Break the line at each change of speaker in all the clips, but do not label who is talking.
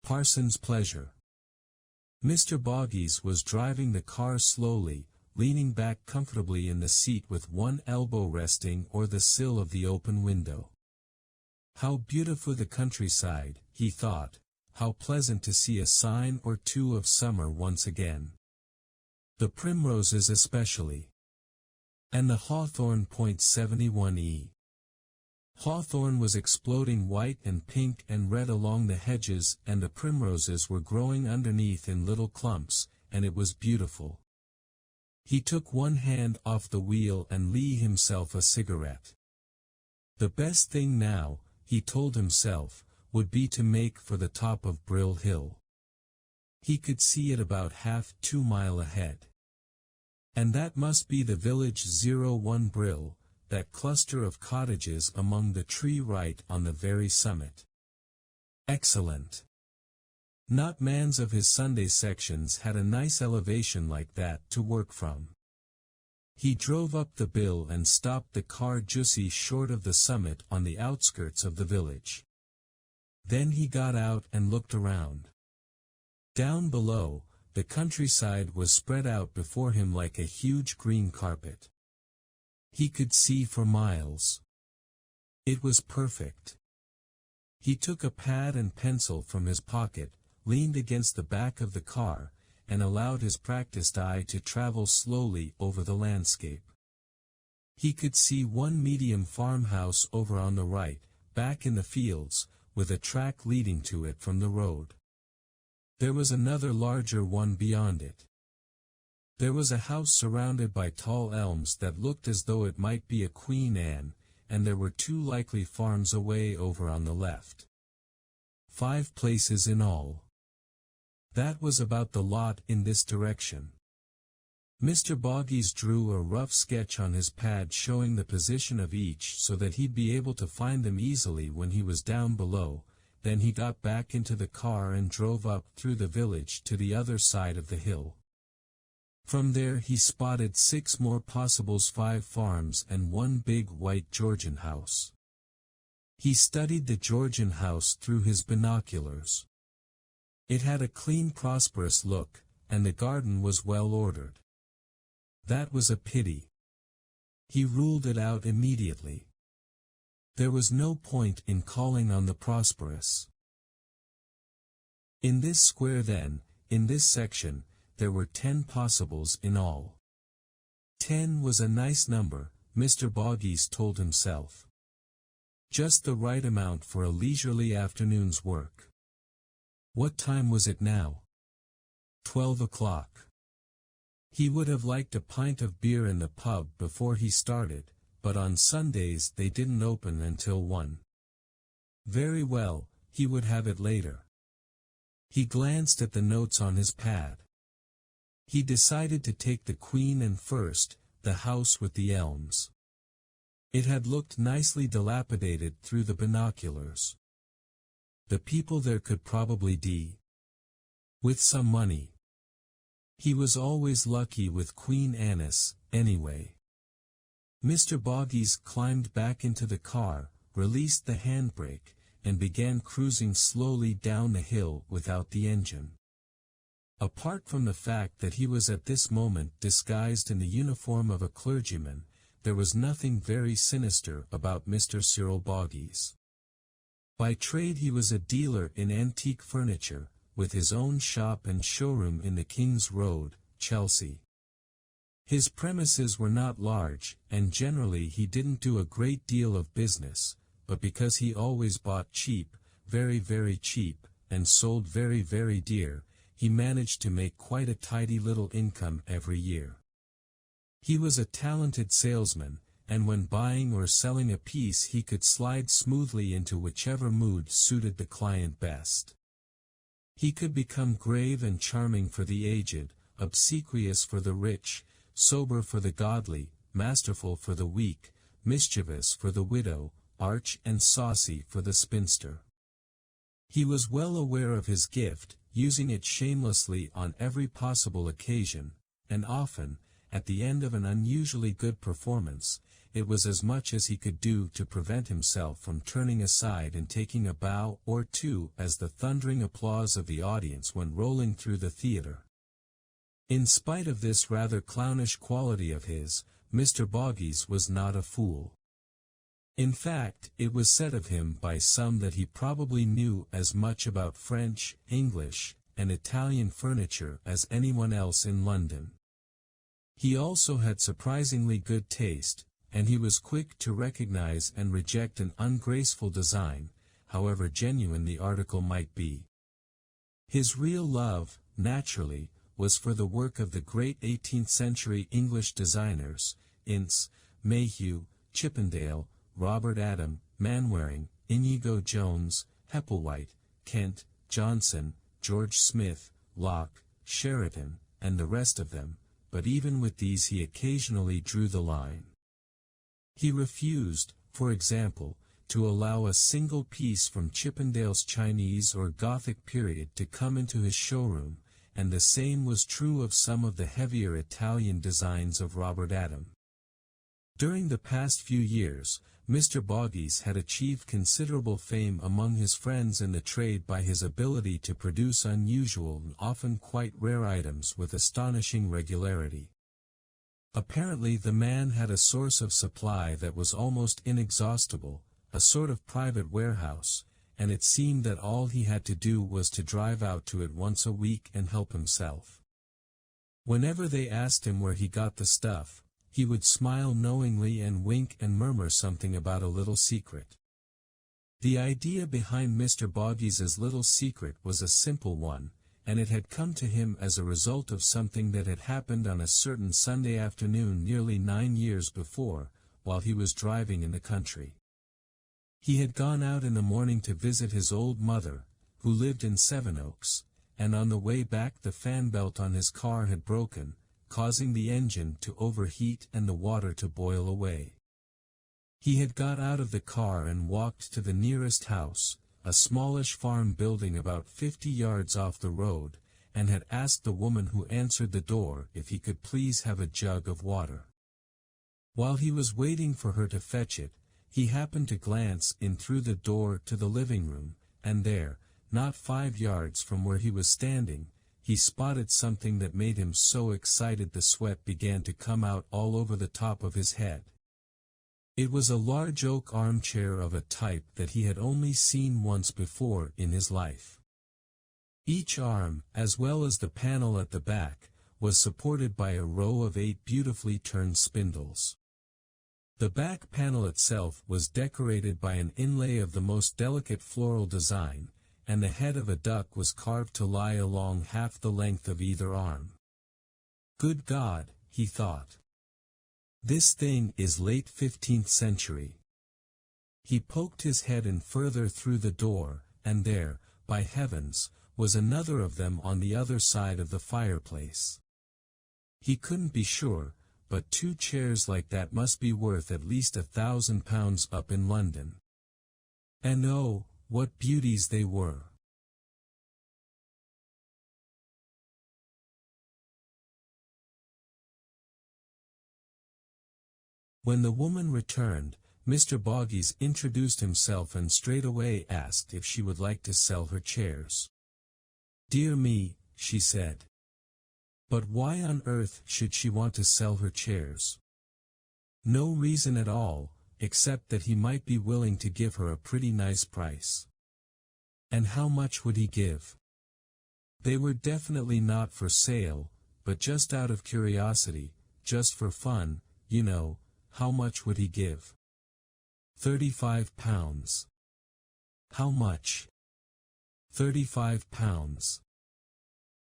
Parson's pleasure. Mr. Boggies was driving the car slowly, leaning back comfortably in the seat with one elbow resting on the sill of the open window. How beautiful the countryside, he thought, how pleasant to see a sign or two of summer once again. The primroses especially. And the hawthorn .71e. Hawthorn was exploding white and pink and red along the hedges, and the primroses were growing underneath in little clumps, and it was beautiful. He took one hand off the wheel and lit himself a cigarette. The best thing now, he told himself, would be to make for the top of Brill Hill. He could see it about half 2 miles ahead. And that must be the village 01 Brill, that cluster of cottages among the tree right on the very summit. Excellent. Not mans of his Sunday sections had a nice elevation like that to work from. He drove up the bill and stopped the car just short of the summit on the outskirts of the village. Then he got out and looked around. Down below, the countryside was spread out before him like a huge green carpet. He could see for miles. It was perfect. He took a pad and pencil from his pocket, leaned against the back of the car, and allowed his practiced eye to travel slowly over the landscape. He could see one medium farmhouse over on the right, back in the fields, with a track leading to it from the road. There was another larger one beyond it. There was a house surrounded by tall elms that looked as though it might be a Queen Anne, and there were 2 likely farms away over on the left. 5 places in all. That was about the lot in this direction. Mr. Boggies drew a rough sketch on his pad showing the position of each so that he'd be able to find them easily when he was down below. Then he got back into the car and drove up through the village to the other side of the hill. From there he spotted 6 more possibles, 5 farms and 1 big white Georgian house. He studied the Georgian house through his binoculars. It had a clean, prosperous look, and the garden was well ordered. That was a pity. He ruled it out immediately. There was no point in calling on the prosperous. In this square then, in this section, there were 10 possibles in all. 10 was a nice number, Mr. Boggies told himself. Just the right amount for a leisurely afternoon's work. What time was it now? 12 o'clock. He would have liked a pint of beer in the pub before he started, but on Sundays they didn't open until 1. Very well, he would have it later. He glanced at the notes on his pad. He decided to take the Queen Anne first, the house with the elms. It had looked nicely dilapidated through the binoculars. The people there could probably with some money. He was always lucky with Queen Anne's, anyway. Mr. Boggies climbed back into the car, released the handbrake, and began cruising slowly down the hill without the engine. Apart from the fact that he was at this moment disguised in the uniform of a clergyman, there was nothing very sinister about Mr. Cyril Boggies. By trade he was a dealer in antique furniture, with his own shop and showroom in the King's Road, Chelsea. His premises were not large, and generally he didn't do a great deal of business, but because he always bought cheap, very very cheap, and sold very very dear, he managed to make quite a tidy little income every year. He was a talented salesman, and when buying or selling a piece he could slide smoothly into whichever mood suited the client best. He could become grave and charming for the aged, obsequious for the rich, sober for the godly, masterful for the weak, mischievous for the widow, arch and saucy for the spinster. He was well aware of his gift, using it shamelessly on every possible occasion, and often, at the end of an unusually good performance, it was as much as he could do to prevent himself from turning aside and taking a bow or two as the thundering applause of the audience went rolling through the theater. In spite of this rather clownish quality of his, Mr. Boggies was not a fool. In fact, it was said of him by some that he probably knew as much about French, English, and Italian furniture as anyone else in London. He also had surprisingly good taste, and he was quick to recognize and reject an ungraceful design, however genuine the article might be. His real love, naturally, was for the work of the great 18th-century English designers, Ince, Mayhew, Chippendale, Robert Adam, Manwaring, Inigo Jones, Hepplewhite, Kent, Johnson, George Smith, Locke, Sheraton, and the rest of them, but even with these he occasionally drew the line. He refused, for example, to allow a single piece from Chippendale's Chinese or Gothic period to come into his showroom, and the same was true of some of the heavier Italian designs of Robert Adam. During the past few years, Mr. Boggies had achieved considerable fame among his friends in the trade by his ability to produce unusual and often quite rare items with astonishing regularity. Apparently the man had a source of supply that was almost inexhaustible, a sort of private warehouse, and it seemed that all he had to do was to drive out to it once a week and help himself. Whenever they asked him where he got the stuff, he would smile knowingly and wink and murmur something about a little secret. The idea behind Mr. Boggies's little secret was a simple one, and it had come to him as a result of something that had happened on a certain Sunday afternoon nearly 9 years before, while he was driving in the country. He had gone out in the morning to visit his old mother, who lived in Sevenoaks, and on the way back the fan belt on his car had broken, causing the engine to overheat and the water to boil away. He had got out of the car and walked to the nearest house, a smallish farm building about 50 yards off the road, and had asked the woman who answered the door if he could please have a jug of water. While he was waiting for her to fetch it, he happened to glance in through the door to the living room, and there, not 5 yards from where he was standing, he spotted something that made him so excited the sweat began to come out all over the top of his head. It was a large oak armchair of a type that he had only seen once before in his life. Each arm, as well as the panel at the back, was supported by a row of 8 beautifully turned spindles. The back panel itself was decorated by an inlay of the most delicate floral design, and the head of a duck was carved to lie along half the length of either arm. Good God, he thought. This thing is late 15th century. He poked his head in further through the door, and there, by heavens, was another of them on the other side of the fireplace. He couldn't be sure, but 2 chairs like that must be worth at least £1,000 up in London. And oh, what beauties they were! When the woman returned, Mr. Boggies introduced himself and straightaway asked if she would like to sell her chairs. "Dear me," she said. But why on earth should she want to sell her chairs? No reason at all, except that he might be willing to give her a pretty nice price. And how much would he give? They were definitely not for sale, but just out of curiosity, just for fun, you know, how much would he give? £35. How much? £35.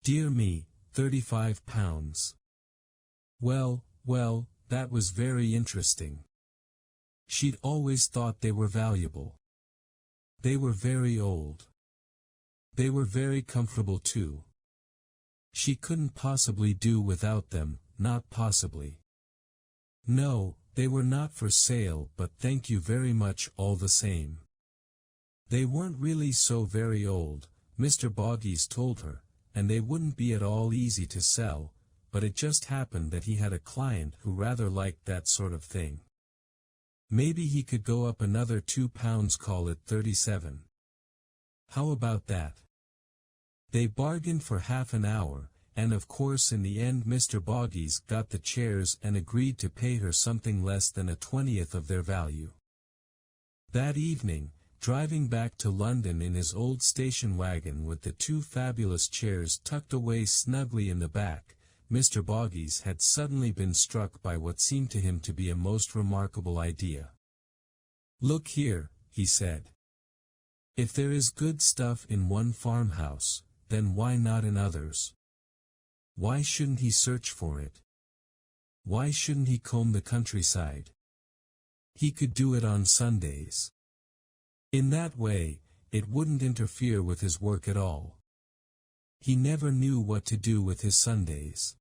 Dear me, £35. Well, well, that was very interesting. She'd always thought they were valuable. They were very old. They were very comfortable too. She couldn't possibly do without them, not possibly. No, they were not for sale, but thank you very much all the same. They weren't really so very old, Mr. Boggies told her, and they wouldn't be at all easy to sell, but it just happened that he had a client who rather liked that sort of thing. Maybe he could go up another 2 pounds, call it 37. How about that? They bargained for half an hour, and of course in the end Mr. Boggies got the chairs and agreed to pay her something less than a 20th of their value. That evening, driving back to London in his old station wagon with the 2 fabulous chairs tucked away snugly in the back, Mr. Boggies had suddenly been struck by what seemed to him to be a most remarkable idea. "Look here," he said. "If there is good stuff in one farmhouse, then why not in others? Why shouldn't he search for it? Why shouldn't he comb the countryside? He could do it on Sundays. In that way, it wouldn't interfere with his work at all. He never knew what to do with his Sundays."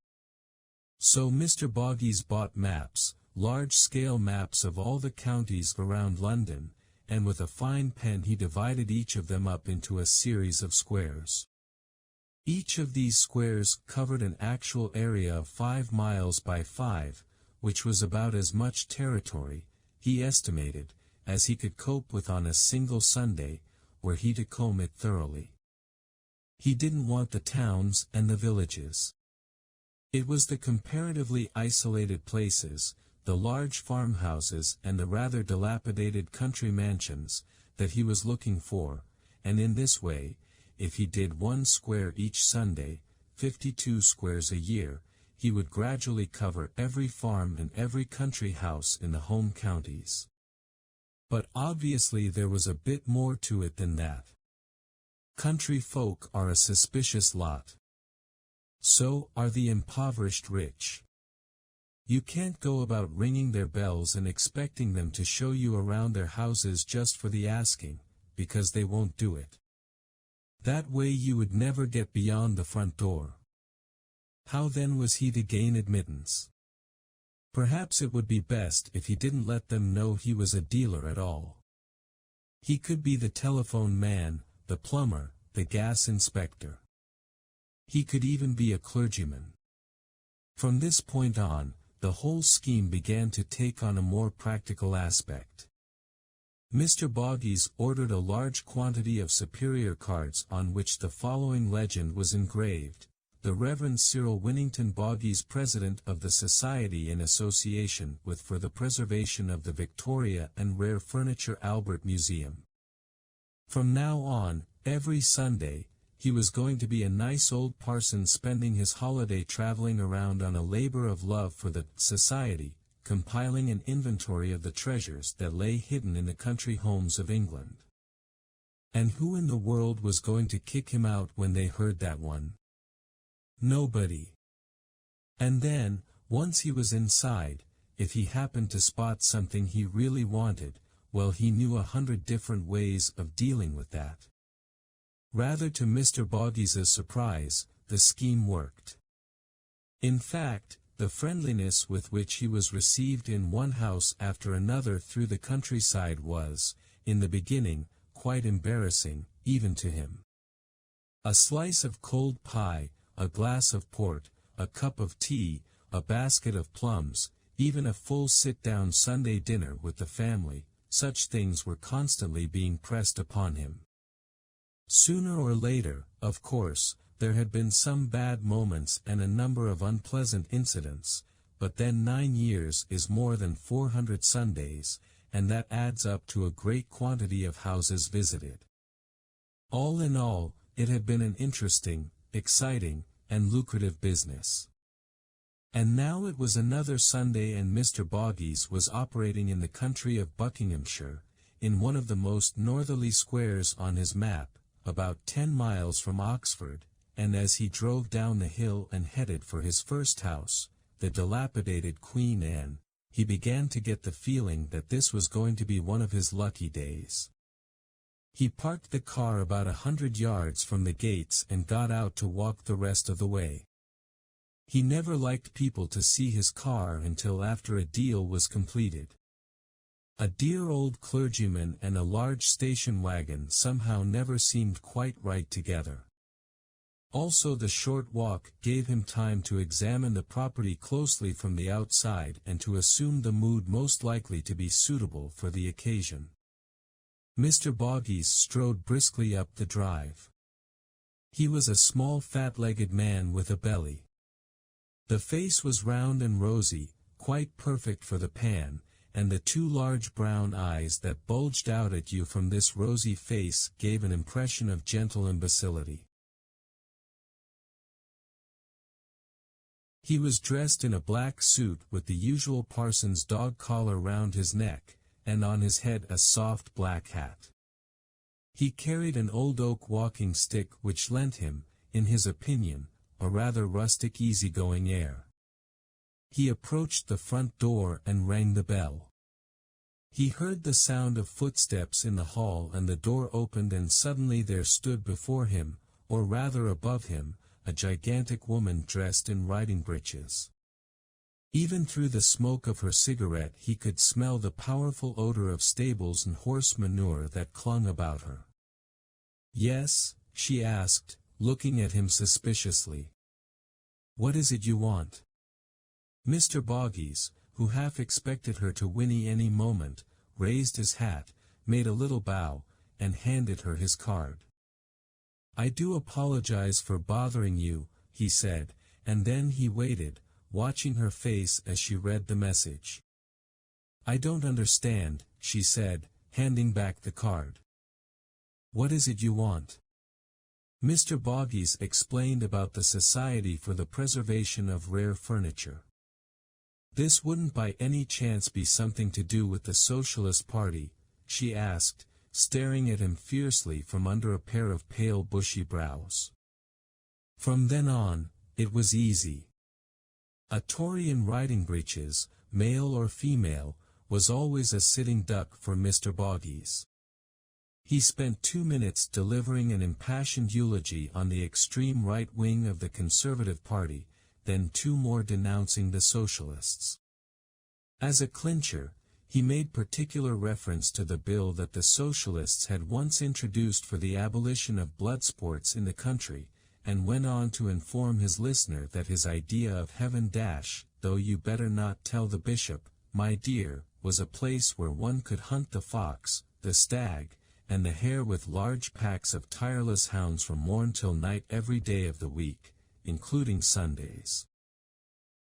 So Mr. Boggies bought maps, large-scale maps of all the counties around London, and with a fine pen he divided each of them up into a series of squares. Each of these squares covered an actual area of 5 miles by 5, which was about as much territory, he estimated, as he could cope with on a single Sunday, were he to comb it thoroughly. He didn't want the towns and the villages. It was the comparatively isolated places, the large farmhouses and the rather dilapidated country mansions, that he was looking for, and in this way, if he did 1 square each Sunday, 52 squares a year, he would gradually cover every farm and every country house in the home counties. But obviously there was a bit more to it than that. Country folk are a suspicious lot. So are the impoverished rich. You can't go about ringing their bells and expecting them to show you around their houses just for the asking, because they won't do it. That way you would never get beyond the front door. How then was he to gain admittance? Perhaps it would be best if he didn't let them know he was a dealer at all. He could be the telephone man, the plumber, the gas inspector. He could even be a clergyman. From this point on, the whole scheme began to take on a more practical aspect. Mr. Boggies ordered a large quantity of superior cards on which the following legend was engraved: "The Reverend Cyril Winnington Boggies, President of the Society in Association with for the Preservation of the Victoria and Rare Furniture Albert Museum." From now on, every Sunday, he was going to be a nice old parson spending his holiday traveling around on a labor of love for the Society, compiling an inventory of the treasures that lay hidden in the country homes of England. And who in the world was going to kick him out when they heard that one? Nobody. And then, once he was inside, if he happened to spot something he really wanted, well, he knew 100 different ways of dealing with that. Rather to Mr. Boggies's surprise, the scheme worked. In fact, the friendliness with which he was received in one house after another through the countryside was, in the beginning, quite embarrassing, even to him. A slice of cold pie, a glass of port, a cup of tea, a basket of plums, even a full sit-down Sunday dinner with the family, such things were constantly being pressed upon him. Sooner or later, of course, there had been some bad moments and a number of unpleasant incidents, but then 9 years is more than 400 Sundays, and that adds up to a great quantity of houses visited. All in all, it had been an interesting, exciting, and lucrative business. And now it was another Sunday and Mr. Boggies was operating in the country of Buckinghamshire, in one of the most northerly squares on his map, about 10 miles from Oxford, and as he drove down the hill and headed for his first house, the dilapidated Queen Anne, he began to get the feeling that this was going to be one of his lucky days. He parked the car about 100 yards from the gates and got out to walk the rest of the way. He never liked people to see his car until after a deal was completed. A dear old clergyman and a large station wagon somehow never seemed quite right together. Also, the short walk gave him time to examine the property closely from the outside and to assume the mood most likely to be suitable for the occasion. Mr. Boggies strode briskly up the drive. He was a small fat-legged man with a belly. The face was round and rosy, quite perfect for the pan, and the two large brown eyes that bulged out at you from this rosy face gave an impression of gentle imbecility. He was dressed in a black suit with the usual parson's dog collar round his neck, and on his head a soft black hat. He carried an old oak walking stick which lent him, in his opinion, a rather rustic easy-going air. He approached the front door and rang the bell. He heard the sound of footsteps in the hall and the door opened and suddenly there stood before him, or rather above him, a gigantic woman dressed in riding breeches. Even through the smoke of her cigarette he could smell the powerful odor of stables and horse manure that clung about her. "Yes?" she asked, looking at him suspiciously. "What is it you want?" Mr. Boggies, who half expected her to whinny any moment, raised his hat, made a little bow, and handed her his card. "I do apologize for bothering you," he said, and then he waited, watching her face as she read the message. "I don't understand," she said, handing back the card. "What is it you want?" Mr. Boggies explained about the Society for the Preservation of Rare Furniture. "This wouldn't by any chance be something to do with the Socialist Party?" she asked, staring at him fiercely from under a pair of pale bushy brows. From then on, it was easy. A Tory in riding breeches, male or female, was always a sitting duck for Mr. Boggies. He spent 2 minutes delivering an impassioned eulogy on the extreme right wing of the Conservative Party, then 2 more denouncing the Socialists. As a clincher, he made particular reference to the bill that the Socialists had once introduced for the abolition of blood sports in the country, and went on to inform his listener that his idea of heaven though you better not tell the bishop, my dear, was a place where one could hunt the fox, the stag, and the hare with large packs of tireless hounds from morn till night every day of the week, including Sundays.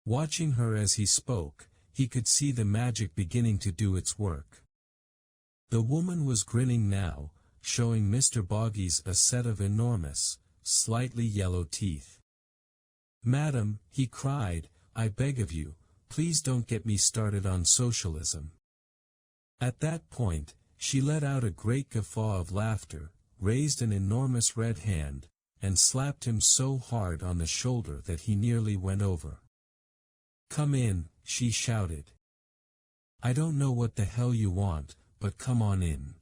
Watching her as he spoke, he could see the magic beginning to do its work. The woman was grinning now, showing Mr. Boggies a set of enormous, slightly yellow teeth. "Madam," he cried, "I beg of you, please don't get me started on socialism." At that point, she let out a great guffaw of laughter, raised an enormous red hand, and slapped him so hard on the shoulder that he nearly went over. "Come in," she shouted. "I don't know what the hell you want, but come on in."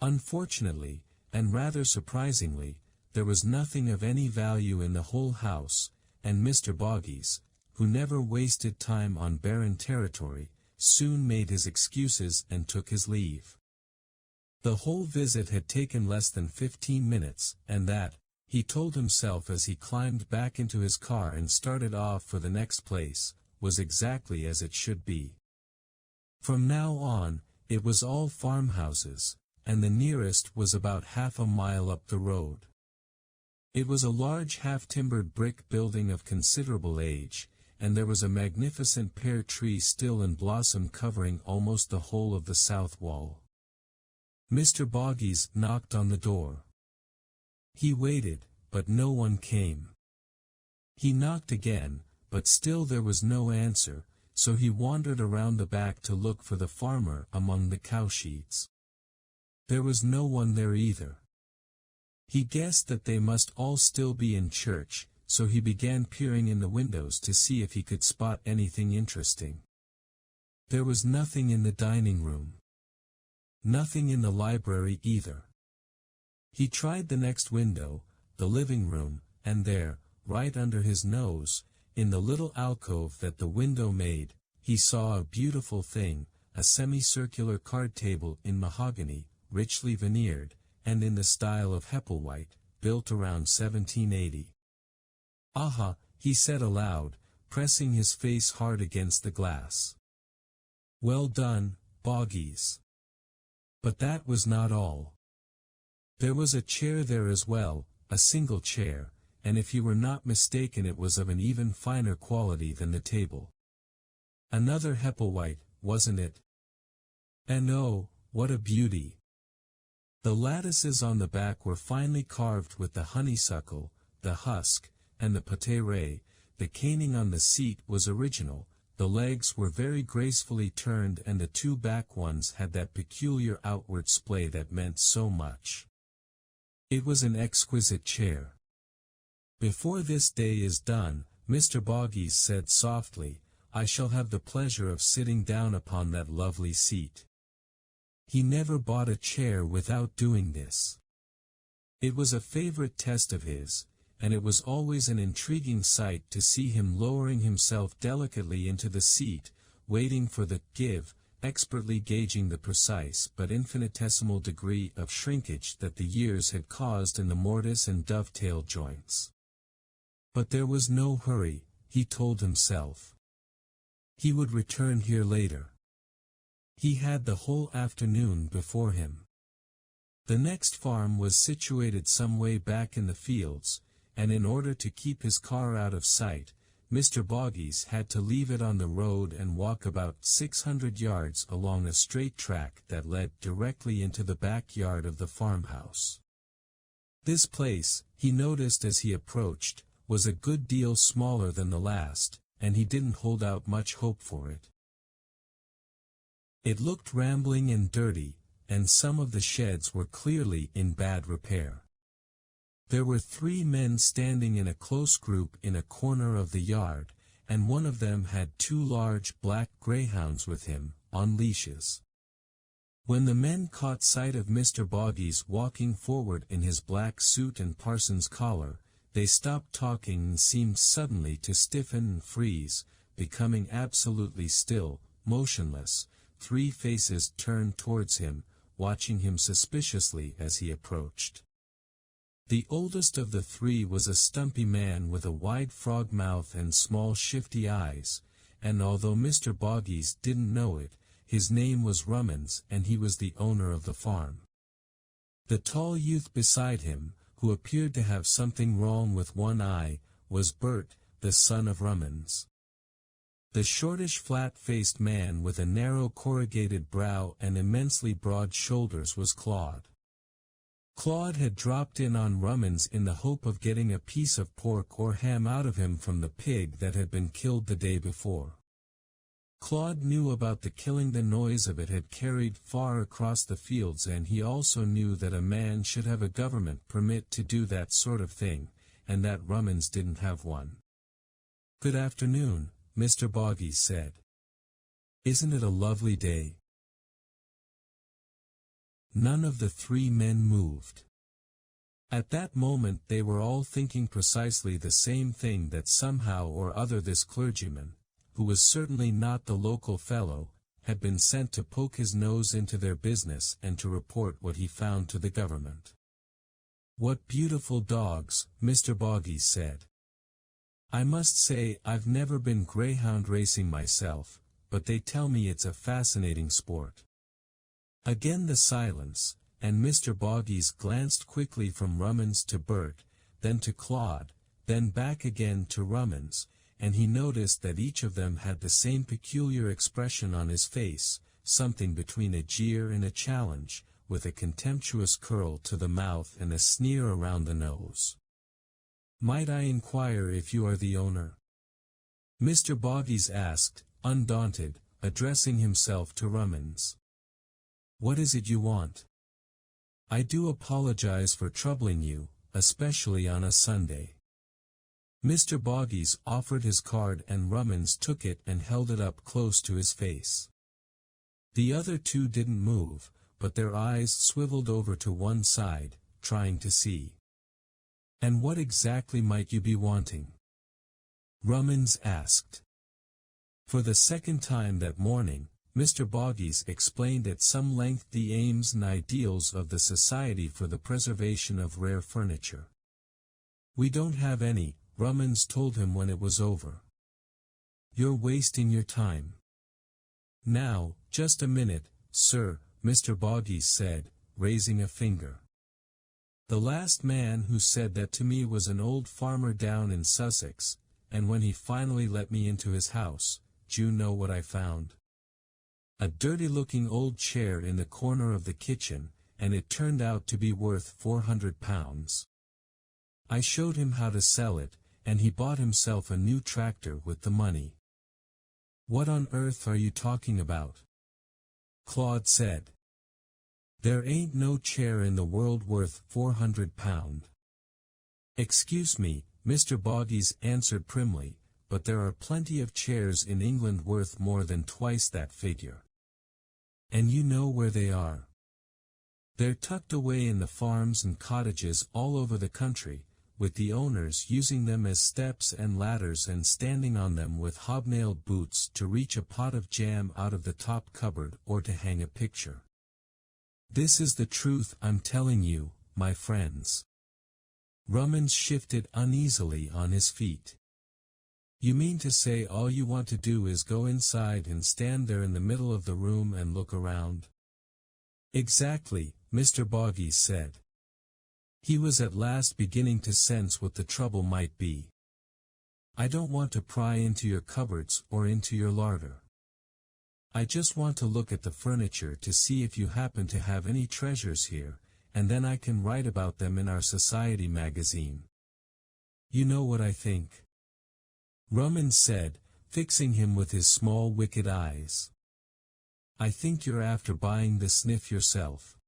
Unfortunately, and rather surprisingly, there was nothing of any value in the whole house, and Mr. Boggies, who never wasted time on barren territory, soon made his excuses and took his leave. The whole visit had taken less than 15 minutes, and that, he told himself as he climbed back into his car and started off for the next place, was exactly as it should be. From now on, it was all farmhouses, and the nearest was about half a mile up the road. It was a large half-timbered brick building of considerable age, and there was a magnificent pear tree still in blossom covering almost the whole of the south wall. Mr. Boggies knocked on the door. He waited, but no one came. He knocked again, but still there was no answer, so he wandered around the back to look for the farmer among the cowsheets. There was no one there either. He guessed that they must all still be in church, so he began peering in the windows to see if he could spot anything interesting. There was nothing in the dining room. Nothing in the library either. He tried the next window, the living room, and there, right under his nose, in the little alcove that the window made, he saw a beautiful thing, a semicircular card table in mahogany, richly veneered, and in the style of Hepplewhite, built around 1780. "Aha," he said aloud, pressing his face hard against the glass. "Well done, Boggies." But that was not all. There was a chair there as well, a single chair, and if you were not mistaken it was of an even finer quality than the table. Another Hepplewhite, wasn't it? And oh, what a beauty! The lattices on the back were finely carved with the honeysuckle, the husk, and the pâté. The caning on the seat was original, the legs were very gracefully turned and the two back ones had that peculiar outward splay that meant so much. It was an exquisite chair. "Before this day is done," Mr. Boggies said softly, "I shall have the pleasure of sitting down upon that lovely seat." He never bought a chair without doing this. It was a favorite test of his, and it was always an intriguing sight to see him lowering himself delicately into the seat, waiting for the give, expertly gauging the precise but infinitesimal degree of shrinkage that the years had caused in the mortise and dovetail joints. But there was no hurry, he told himself. He would return here later. He had the whole afternoon before him. The next farm was situated some way back in the fields, and in order to keep his car out of sight, Mr. Boggies had to leave it on the road and walk about 600 yards along a straight track that led directly into the backyard of the farmhouse. This place, he noticed as he approached, was a good deal smaller than the last, and he didn't hold out much hope for it. It looked rambling and dirty, and some of the sheds were clearly in bad repair. There were 3 men standing in a close group in a corner of the yard, and one of them had 2 large black greyhounds with him, on leashes. When the men caught sight of Mr. Boggies walking forward in his black suit and parson's collar, they stopped talking and seemed suddenly to stiffen and freeze, becoming absolutely still, motionless, 3 faces turned towards him, watching him suspiciously as he approached. The oldest of the 3 was a stumpy man with a wide frog mouth and small shifty eyes, and although Mr. Boggies didn't know it, his name was Rummins and he was the owner of the farm. The tall youth beside him, who appeared to have something wrong with one eye, was Bert, the son of Rummins. The shortish flat-faced man with a narrow corrugated brow and immensely broad shoulders was Claude. Claude had dropped in on Rummins in the hope of getting a piece of pork or ham out of him from the pig that had been killed the day before. Claude knew about the killing. The noise of it had carried far across the fields, and he also knew that a man should have a government permit to do that sort of thing, and that Rummins didn't have one. "Good afternoon," Mr. Boggies said. "Isn't it a lovely day?" None of the 3 men moved. At that moment they were all thinking precisely the same thing, that somehow or other this clergyman, who was certainly not the local fellow, had been sent to poke his nose into their business and to report what he found to the government. "What beautiful dogs," Mr. Boggies said. "I must say I've never been greyhound racing myself, but they tell me it's a fascinating sport." Again the silence, and Mr. Boggies glanced quickly from Rummins to Bert, then to Claude, then back again to Rummins, and he noticed that each of them had the same peculiar expression on his face, something between a jeer and a challenge, with a contemptuous curl to the mouth and a sneer around the nose. "Might I inquire if you are the owner?" Mr. Boggies asked, undaunted, addressing himself to Rummins. "What is it you want?" "I do apologize for troubling you, especially on a Sunday." Mr. Boggies offered his card and Rummins took it and held it up close to his face. The other 2 didn't move, but their eyes swiveled over to one side, trying to see. "And what exactly might you be wanting?" Rummins asked. For the second time that morning, Mr. Boggies explained at some length the aims and ideals of the Society for the Preservation of Rare Furniture. "We don't have any," Rummins told him when it was over. "You're wasting your time." "Now, just a minute, sir," Mr. Boggies said, raising a finger. "The last man who said that to me was an old farmer down in Sussex, and when he finally let me into his house, do you know what I found? A dirty-looking old chair in the corner of the kitchen, and it turned out to be worth £400. I showed him how to sell it, and he bought himself a new tractor with the money." "What on earth are you talking about?" Claude said. "There ain't no chair in the world worth £400. "Excuse me," Mr. Boggies answered primly, "but there are plenty of chairs in England worth more than twice that figure. And you know where they are. They're tucked away in the farms and cottages all over the country, with the owners using them as steps and ladders and standing on them with hobnailed boots to reach a pot of jam out of the top cupboard or to hang a picture. This is the truth I'm telling you, my friends." Rummins shifted uneasily on his feet. "You mean to say all you want to do is go inside and stand there in the middle of the room and look around?" "Exactly," Mr. Boggies said. He was at last beginning to sense what the trouble might be. "I don't want to pry into your cupboards or into your larder. I just want to look at the furniture to see if you happen to have any treasures here, and then I can write about them in our society magazine. You know what I think?" Rummins said, fixing him with his small wicked eyes. "I think you're after buying the sniff yourself.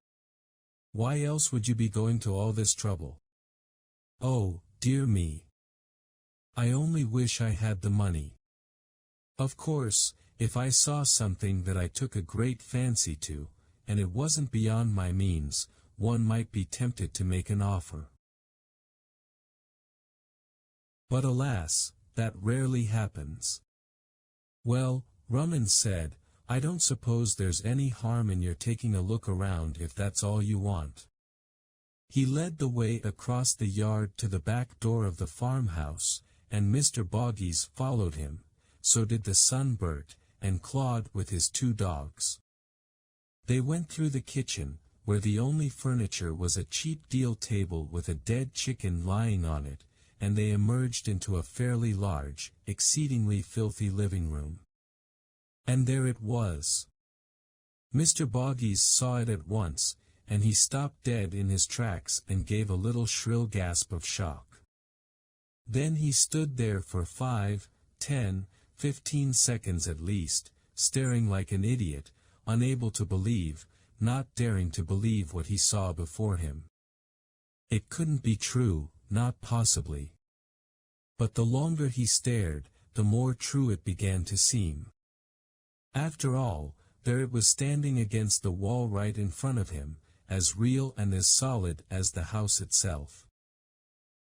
Why else would you be going to all this trouble? Oh, dear me. I only wish I had the money. Of course, if I saw something that I took a great fancy to, and it wasn't beyond my means, one might be tempted to make an offer. But alas, that rarely happens." "Well," Rummins said, "I don't suppose there's any harm in your taking a look around if that's all you want." He led the way across the yard to the back door of the farmhouse, and Mr. Boggies followed him, so did the son Bert, and Claude with his 2 dogs. They went through the kitchen, where the only furniture was a cheap deal table with a dead chicken lying on it, and they emerged into a fairly large, exceedingly filthy living room. And there it was. Mr. Boggies saw it at once, and he stopped dead in his tracks and gave a little shrill gasp of shock. Then he stood there for 5, 10, 15 seconds at least, staring like an idiot, unable to believe, not daring to believe what he saw before him. It couldn't be true, not possibly. But the longer he stared, the more true it began to seem. After all, there it was standing against the wall right in front of him, as real and as solid as the house itself.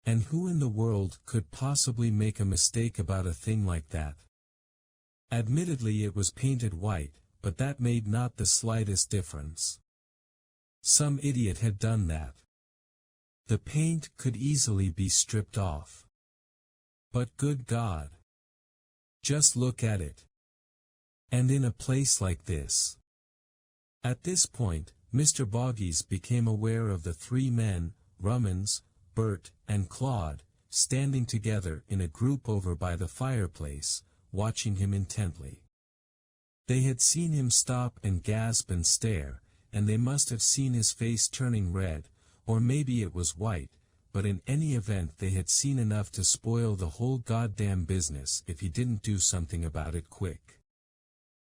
And who in the world could possibly make a mistake about a thing like that? Admittedly it was painted white, but that made not the slightest difference. Some idiot had done that. The paint could easily be stripped off. But good God! Just look at it. And in a place like this. At this point, Mr. Boggies became aware of the 3 men, Rummins, Bert, and Claude, standing together in a group over by the fireplace, watching him intently. They had seen him stop and gasp and stare, and they must have seen his face turning red, or maybe it was white, but in any event they had seen enough to spoil the whole goddamn business if he didn't do something about it quick.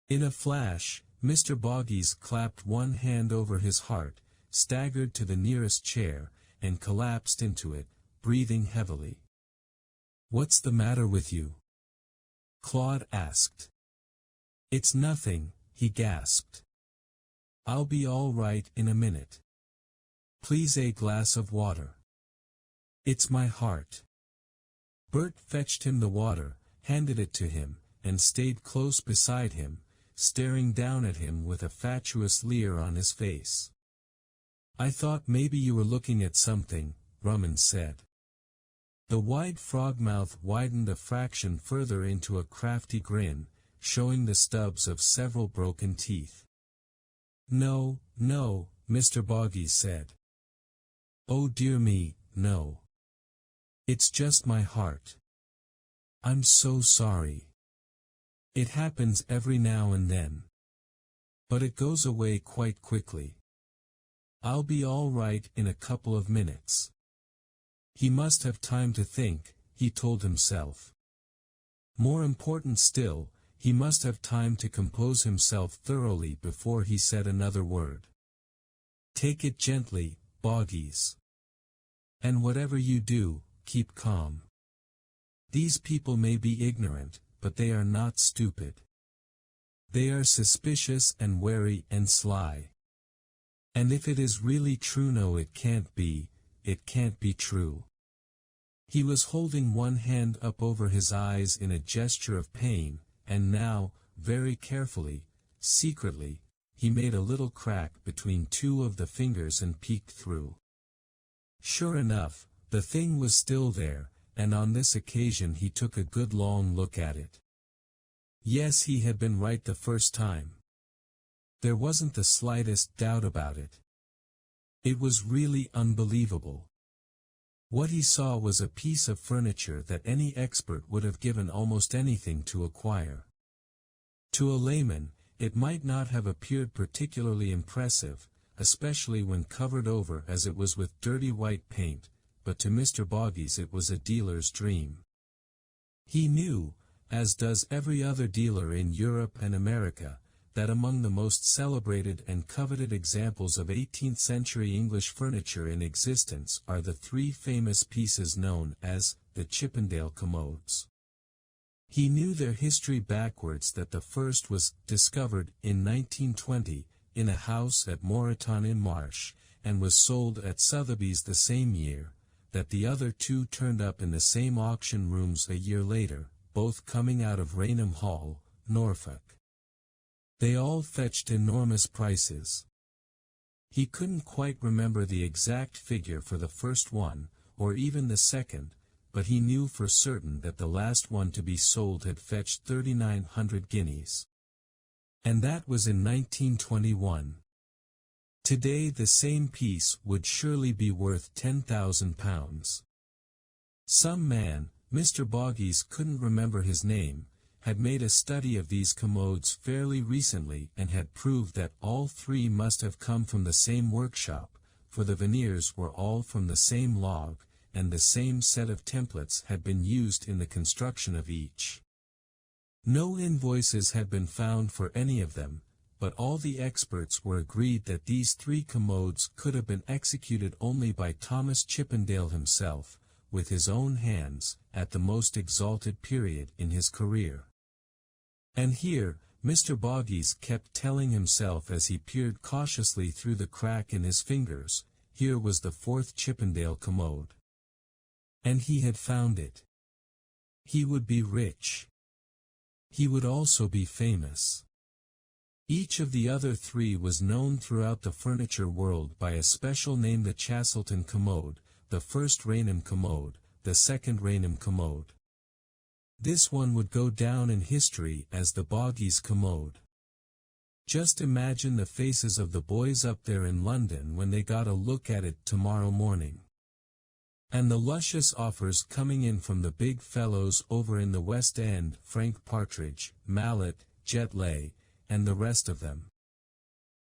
In a flash, Mr. Boggies clapped one hand over his heart, staggered to the nearest chair, and collapsed into it, breathing heavily. "What's the matter with you?" Claude asked. "It's nothing," he gasped. "I'll be all right in a minute. Please a glass of water." "It's my heart." Bert fetched him the water, handed it to him, and stayed close beside him, staring down at him with a fatuous leer on his face. "I thought maybe you were looking at something," Drummond said. The wide frog mouth widened a fraction further into a crafty grin, showing the stubs of several broken teeth. "No, no," Mr. Boggies said. "Oh dear me, no. It's just my heart. I'm so sorry. It happens every now and then. But it goes away quite quickly. I'll be all right in a couple of minutes." He must have time to think, he told himself. More important still, he must have time to compose himself thoroughly before he said another word. "Take it gently, Boggies. And whatever you do, keep calm. These people may be ignorant, but they are not stupid. They are suspicious and wary and sly. And if it is really true, no, it can't be true." He was holding one hand up over his eyes in a gesture of pain, and now, very carefully, secretly, he made a little crack between two of the fingers and peeked through. Sure enough, the thing was still there, and on this occasion he took a good long look at it. Yes, he had been right the first time. There wasn't the slightest doubt about it. It was really unbelievable. What he saw was a piece of furniture that any expert would have given almost anything to acquire. To a layman, it might not have appeared particularly impressive, especially when covered over as it was with dirty white paint, but to Mr. Boggies it was a dealer's dream. He knew, as does every other dealer in Europe and America, that among the most celebrated and coveted examples of 18th-century English furniture in existence are the three famous pieces known as the Chippendale commodes. He knew their history backwards, that the first was discovered in 1920 in a house at Moreton-in-Marsh, and was sold at Sotheby's the same year, that the other two turned up in the same auction rooms a year later, both coming out of Rainham Hall, Norfolk. They all fetched enormous prices. He couldn't quite remember the exact figure for the first one, or even the second, but he knew for certain that the last one to be sold had fetched 3,900 guineas. And that was in 1921. Today the same piece would surely be worth £10,000. Some man, Mr. Boggies couldn't remember his name, had made a study of these commodes fairly recently and had proved that all three must have come from the same workshop, for the veneers were all from the same log, and the same set of templates had been used in the construction of each. No invoices had been found for any of them, but all the experts were agreed that these three commodes could have been executed only by Thomas Chippendale himself, with his own hands, at the most exalted period in his career. And here, Mr. Boggies kept telling himself as he peered cautiously through the crack in his fingers, here was the fourth Chippendale commode. And he had found it. He would be rich. He would also be famous. Each of the other three was known throughout the furniture world by a special name: the Chastleton commode, the first Rainham commode, the second Rainham commode. This one would go down in history as the Boggies commode. Just imagine the faces of the boys up there in London when they got a look at it tomorrow morning. And the luscious offers coming in from the big fellows over in the West End, Frank Partridge, Mallet, Jet Lay, and the rest of them.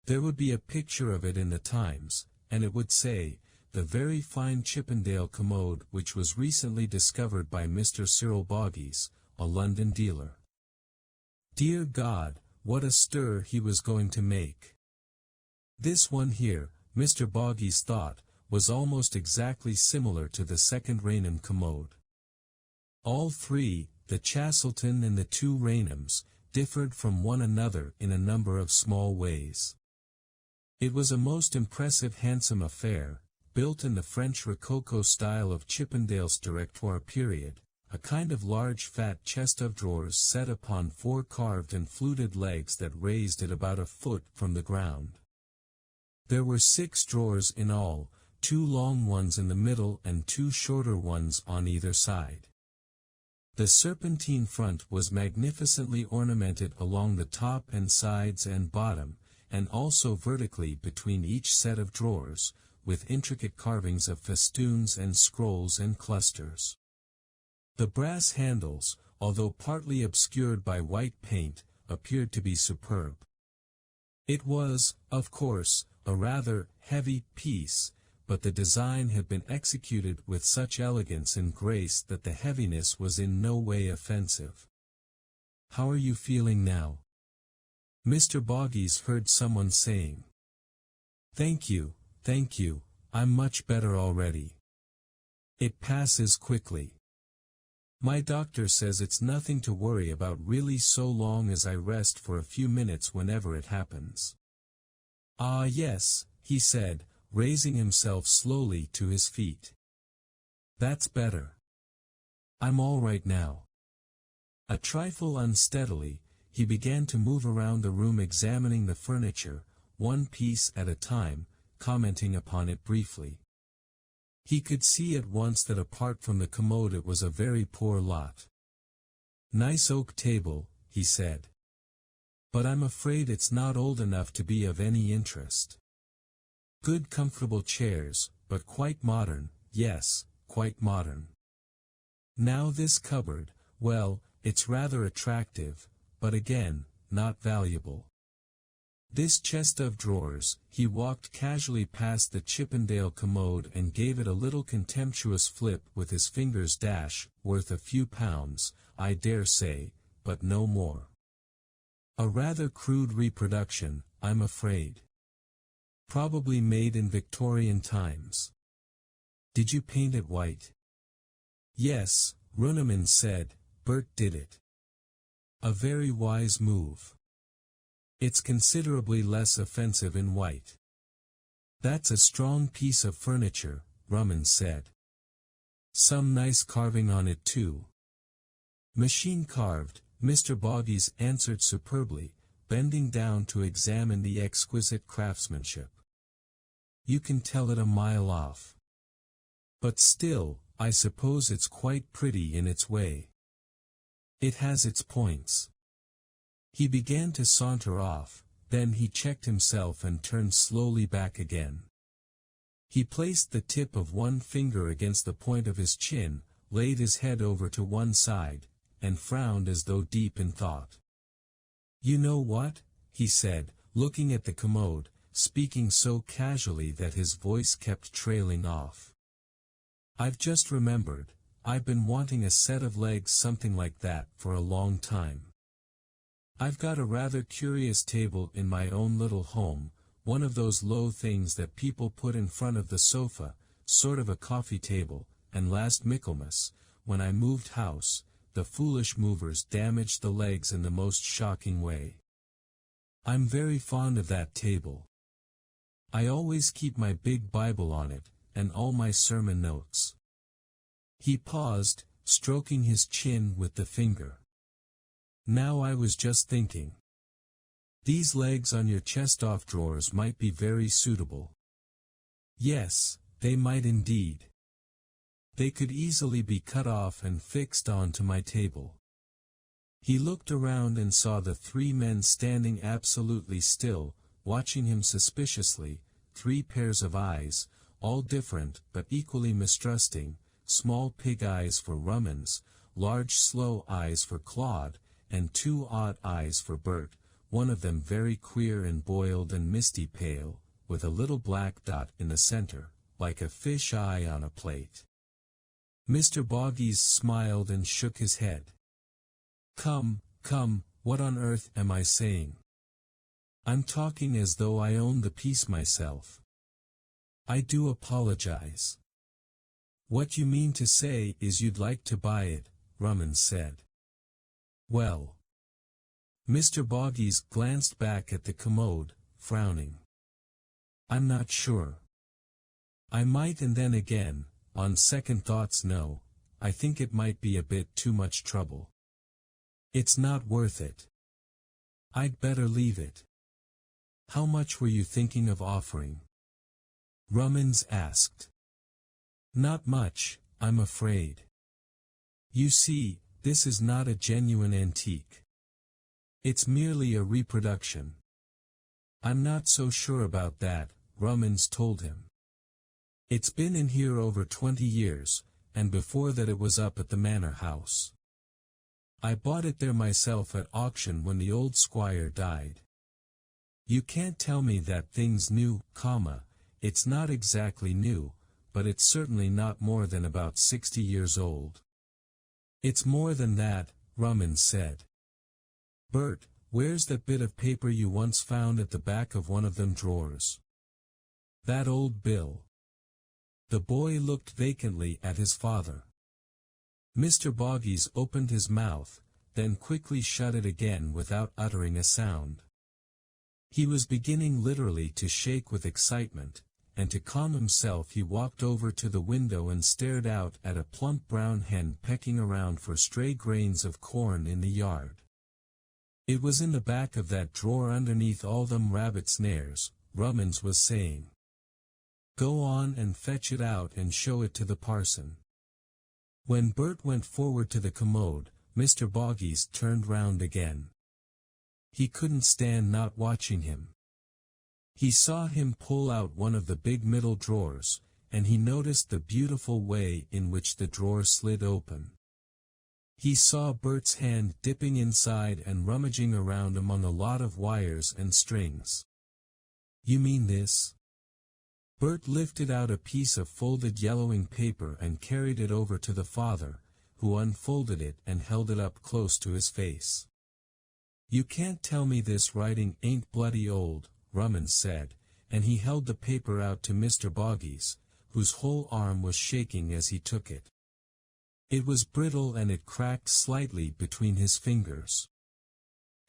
There would be a picture of it in the Times, and it would say, "The very fine Chippendale commode which was recently discovered by Mr. Cyril Boggies, a London dealer." Dear God, what a stir he was going to make. This one here, Mr. Boggies thought, was almost exactly similar to the second Rainham commode. All three, the Chastleton and the two Rainhams, differed from one another in a number of small ways. It was a most impressive, handsome affair, built in the French Rococo style of Chippendale's Directoire period, a kind of large fat chest of drawers set upon 4 carved and fluted legs that raised it about a foot from the ground. There were 6 drawers in all, 2 long ones in the middle and 2 shorter ones on either side. The serpentine front was magnificently ornamented along the top and sides and bottom, and also vertically between each set of drawers, with intricate carvings of festoons and scrolls and clusters. The brass handles, although partly obscured by white paint, appeared to be superb. It was, of course, a rather heavy piece, but the design had been executed with such elegance and grace that the heaviness was in no way offensive. "How are you feeling now?" Mr. Boggies heard someone saying. Thank you, I'm much better already. It passes quickly. My doctor says it's nothing to worry about really so long as I rest for a few minutes whenever it happens." "Ah yes," he said, raising himself slowly to his feet. "That's better. I'm all right now." A trifle unsteadily, he began to move around the room examining the furniture, one piece at a time, commenting upon it briefly. He could see at once that apart from the commode it was a very poor lot. "Nice oak table," he said. "But I'm afraid it's not old enough to be of any interest. Good comfortable chairs, but quite modern, yes, quite modern. Now this cupboard, well, it's rather attractive, but again, not valuable. This chest of drawers," he walked casually past the Chippendale commode and gave it a little contemptuous flip with his fingers, "worth a few pounds, I dare say, but no more. A rather crude reproduction, I'm afraid. Probably made in Victorian times. Did you paint it white?" "Yes," Runeman said, "Bert did it. A very wise move. It's considerably less offensive in white." "That's a strong piece of furniture," Rumman said. "Some nice carving on it too." "Machine carved," Mr. Boggies answered superbly, bending down to examine the exquisite craftsmanship. "You can tell it a mile off. But still, I suppose it's quite pretty in its way. It has its points." He began to saunter off, then he checked himself and turned slowly back again. He placed the tip of one finger against the point of his chin, laid his head over to one side, and frowned as though deep in thought. "You know what?" he said, looking at the commode, speaking so casually that his voice kept trailing off. "I've just remembered, I've been wanting a set of legs something like that for a long time. I've got a rather curious table in my own little home, one of those low things that people put in front of the sofa, sort of a coffee table, and last Michaelmas, when I moved house, the foolish movers damaged the legs in the most shocking way. I'm very fond of that table. I always keep my big Bible on it, and all my sermon notes." He paused, stroking his chin with the finger. "Now I was just thinking. These legs on your chest-off drawers might be very suitable." "Yes, they might indeed. They could easily be cut off and fixed onto my table." He looked around and saw the 3 men standing absolutely still, watching him suspiciously, 3 pairs of eyes, all different but equally mistrusting, small pig eyes for Rummans, large slow eyes for Claude, and 2 odd eyes for Bert, one of them very queer and boiled and misty pale, with a little black dot in the center, like a fish eye on a plate. Mr. Boggies smiled and shook his head. Come, what on earth am I saying? I'm talking as though I owned the piece myself. I do apologize. What you mean to say is you'd like to buy it, Rumman said. Well. Mr. Boggies glanced back at the commode, frowning. I'm not sure. I might, and then again, on second thoughts no, I think it might be a bit too much trouble. It's not worth it. I'd better leave it. How much were you thinking of offering? Rummins asked. Not much, I'm afraid. You see, this is not a genuine antique. It's merely a reproduction. I'm not so sure about that, Rummins told him. It's been in here over 20 years, and before that it was up at the manor house. I bought it there myself at auction when the old squire died. You can't tell me that thing's new, it's not exactly new, but it's certainly not more than about 60 years old. It's more than that, Rummins said. Bert, where's that bit of paper you once found at the back of one of them drawers? That old bill. The boy looked vacantly at his father. Mr. Boggies opened his mouth, then quickly shut it again without uttering a sound. He was beginning literally to shake with excitement, and to calm himself he walked over to the window and stared out at a plump brown hen pecking around for stray grains of corn in the yard. It was in the back of that drawer underneath all them rabbit snares, Rummins was saying. Go on and fetch it out and show it to the parson. When Bert went forward to the commode, Mr. Boggies turned round again. He couldn't stand not watching him. He saw him pull out one of the big middle drawers, and he noticed the beautiful way in which the drawer slid open. He saw Bert's hand dipping inside and rummaging around among a lot of wires and strings. You mean this? Bert lifted out a piece of folded yellowing paper and carried it over to the father, who unfolded it and held it up close to his face. You can't tell me this writing ain't bloody old, Rummins said, and he held the paper out to Mr. Boggies, whose whole arm was shaking as he took it. It was brittle and it cracked slightly between his fingers.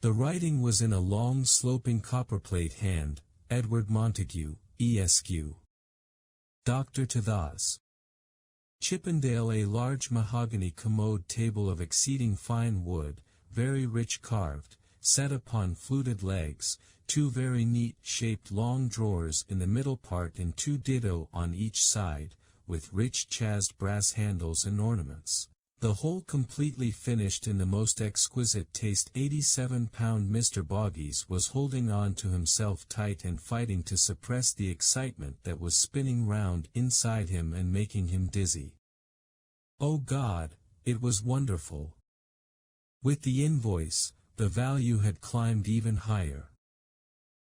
The writing was in a long sloping copperplate hand, Edward Montague, Esq. Dr. to thos. Chippendale. A large mahogany commode table of exceeding fine wood, very rich carved, set upon fluted legs, two very neat-shaped long drawers in the middle part and two ditto on each side, with rich chased brass handles and ornaments. The whole completely finished in the most exquisite taste. 87-pound Mr. Boggies was holding on to himself tight and fighting to suppress the excitement that was spinning round inside him and making him dizzy. Oh God, it was wonderful. With the invoice, the value had climbed even higher.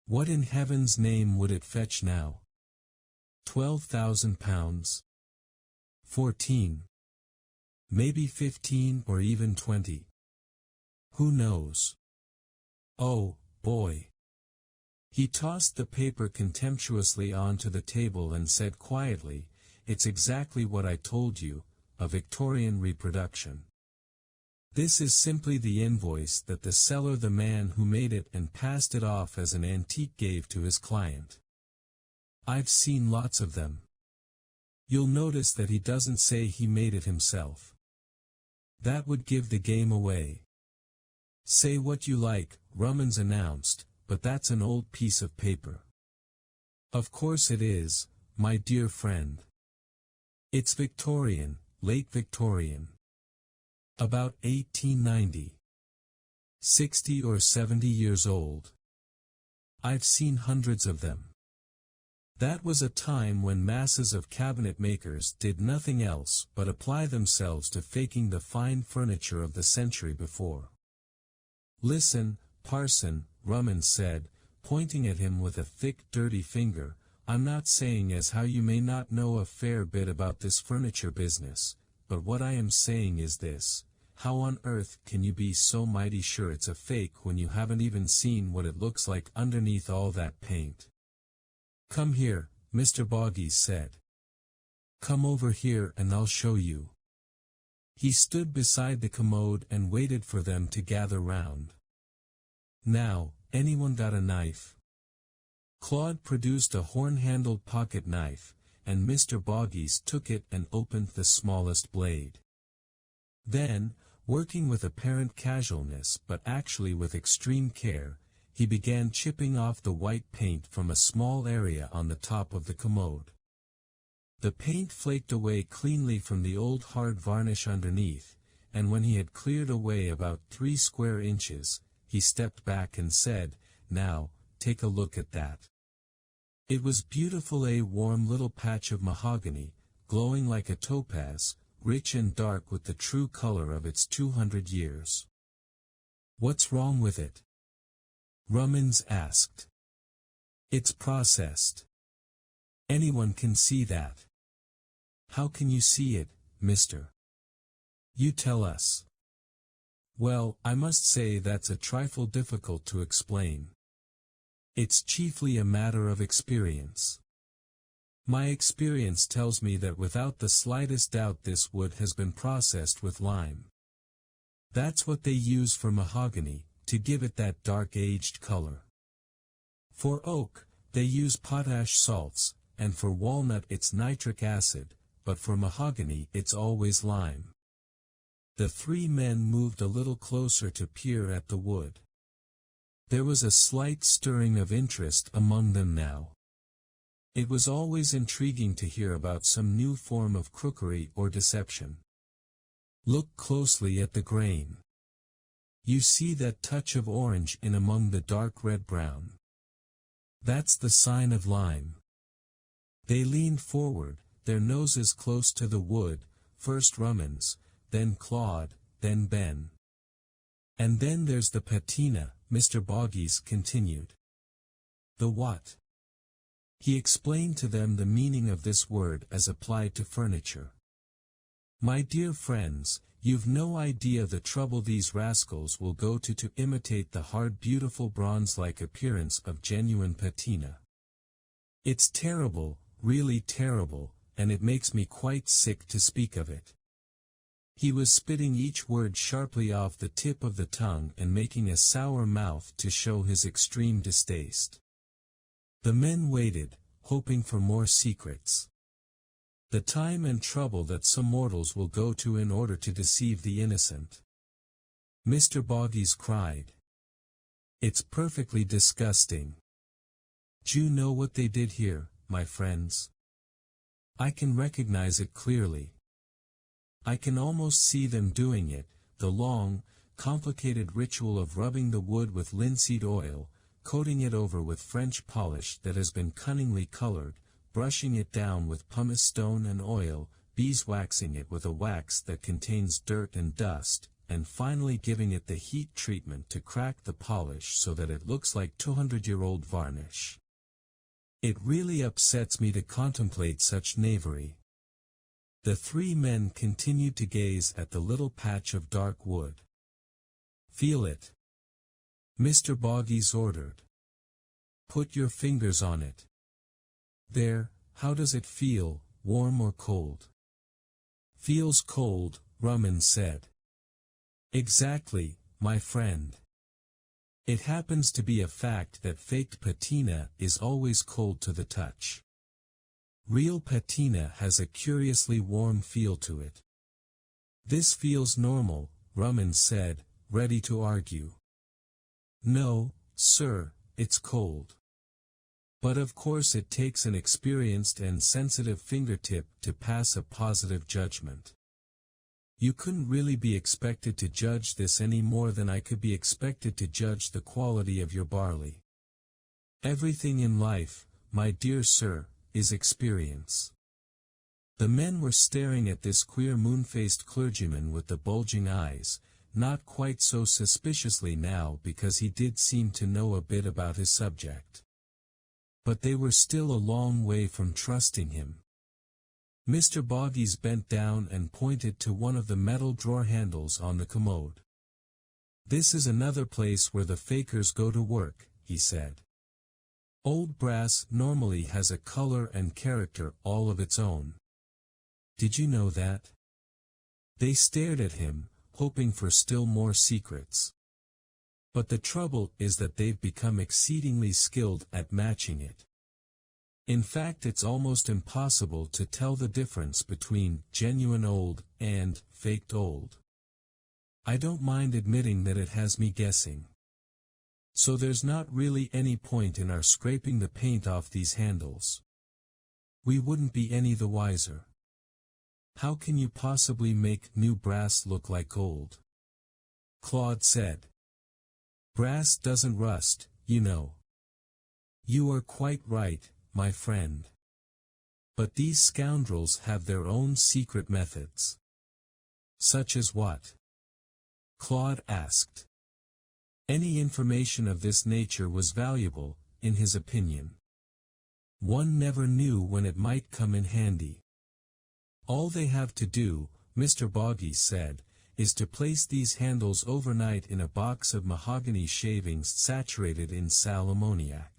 What in heaven's name would it fetch now? £12,000? 14. Maybe 15 or even 20. Who knows? Oh, boy. He tossed the paper contemptuously onto the table and said quietly, It's exactly what I told you, a Victorian reproduction. This is simply the invoice that the seller, the man who made it and passed it off as an antique, gave to his client. I've seen lots of them. You'll notice that he doesn't say he made it himself. That would give the game away. Say what you like, Rummins announced, but that's an old piece of paper. Of course it is, my dear friend. It's Victorian, late Victorian. About 1890. 60 or 70 years old. I've seen hundreds of them. That was a time when masses of cabinet makers did nothing else but apply themselves to faking the fine furniture of the century before. Listen, Parson, Rummins said, pointing at him with a thick dirty finger, I'm not saying as how you may not know a fair bit about this furniture business, but what I am saying is this, how on earth can you be so mighty sure it's a fake when you haven't even seen what it looks like underneath all that paint? Come here, Mr. Boggies said. Come over here and I'll show you. He stood beside the commode and waited for them to gather round. Now, anyone got a knife? Claude produced a horn-handled pocket knife, and Mr. Boggies took it and opened the smallest blade. Then, working with apparent casualness but actually with extreme care, he began chipping off the white paint from a small area on the top of the commode. The paint flaked away cleanly from the old hard varnish underneath, and when he had cleared away about 3 square inches, he stepped back and said, "Now, take a look at that." It was beautiful, a warm little patch of mahogany, glowing like a topaz, rich and dark with the true color of its 200 years. "What's wrong with it?" Rummins asked. "It's processed. Anyone can see that." "How can you see it, mister?" "You tell us." "Well, I must say that's a trifle difficult to explain. It's chiefly a matter of experience. My experience tells me that without the slightest doubt this wood has been processed with lime. That's what they use for mahogany, to give it that dark aged color. For oak, they use potash salts, and for walnut it's nitric acid, but for mahogany it's always lime." The 3 men moved a little closer to peer at the wood. There was a slight stirring of interest among them now. It was always intriguing to hear about some new form of crookery or deception. "Look closely at the grain. You see that touch of orange in among the dark red-brown? That's the sign of lime." They leaned forward, their noses close to the wood, first Rummins, then Claude, then Ben. "And then there's the patina," Mr. Boggies continued. "The what?" He explained to them the meaning of this word as applied to furniture. "My dear friends, you've no idea the trouble these rascals will go to imitate the hard, beautiful bronze-like appearance of genuine patina. It's terrible, really terrible, and it makes me quite sick to speak of it." He was spitting each word sharply off the tip of the tongue and making a sour mouth to show his extreme distaste. The men waited, hoping for more secrets. The time and trouble that some mortals will go to in order to deceive the innocent. Mr. Boggies cried. "It's perfectly disgusting. D'you know what they did here, my friends? I can recognize it clearly. I can almost see them doing it, the long, complicated ritual of rubbing the wood with linseed oil, coating it over with French polish that has been cunningly colored, brushing it down with pumice stone and oil, beeswaxing it with a wax that contains dirt and dust, and finally giving it the heat treatment to crack the polish so that it looks like 200-year-old varnish. It really upsets me to contemplate such knavery." The 3 men continued to gaze at the little patch of dark wood. "Feel it," Mr. Boggies ordered. "Put your fingers on it. There, how does it feel, warm or cold?" "Feels cold," Rummins said. "Exactly, my friend. It happens to be a fact that faked patina is always cold to the touch. Real patina has a curiously warm feel to it." "This feels normal," Rummins said, ready to argue. "No, sir, it's cold. But of course it takes an experienced and sensitive fingertip to pass a positive judgment. You couldn't really be expected to judge this any more than I could be expected to judge the quality of your barley. Everything in life, my dear sir, is experience." The men were staring at this queer moon-faced clergyman with the bulging eyes, not quite so suspiciously now because he did seem to know a bit about his subject. But they were still a long way from trusting him. Mr. Boggies bent down and pointed to one of the metal drawer handles on the commode. "This is another place where the fakers go to work," he said. "Old brass normally has a color and character all of its own. Did you know that?" They stared at him, hoping for still more secrets. But the trouble is that they've become exceedingly skilled at matching it. In fact, it's almost impossible to tell the difference between genuine old and faked old. I don't mind admitting that it has me guessing. So there's not really any point in our scraping the paint off these handles. We wouldn't be any the wiser. How can you possibly make new brass look like gold? Claude said. Brass doesn't rust, you know. You are quite right, my friend. But these scoundrels have their own secret methods. Such as what? Claude asked. Any information of this nature was valuable, in his opinion. One never knew when it might come in handy. All they have to do, Mr. Boggies said, is to place these handles overnight in a box of mahogany shavings saturated in sal ammoniac.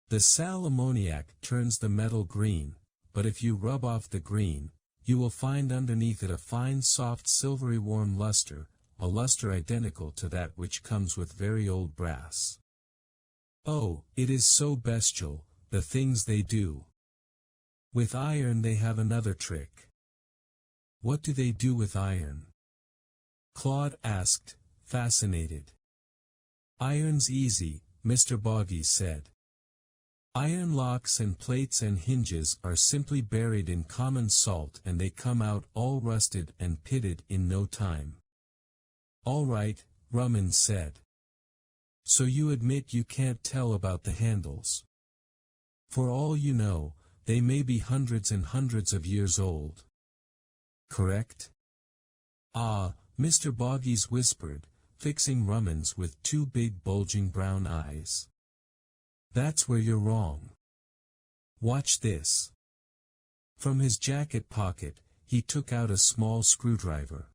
The sal ammoniac turns the metal green, but if you rub off the green, you will find underneath it a fine soft silvery warm luster, a luster identical to that which comes with very old brass. Oh, it is so bestial, the things they do. With iron they have another trick. What do they do with iron? Claude asked, fascinated. Iron's easy, Mr. Boggies said. Iron locks and plates and hinges are simply buried in common salt and they come out all rusted and pitted in no time. All right, Rummins said. So you admit you can't tell about the handles. For all you know, they may be hundreds and hundreds of years old. Correct? Ah, Mr. Boggies whispered, fixing Rummins with two big bulging brown eyes. That's where you're wrong. Watch this. From his jacket pocket, he took out a small screwdriver.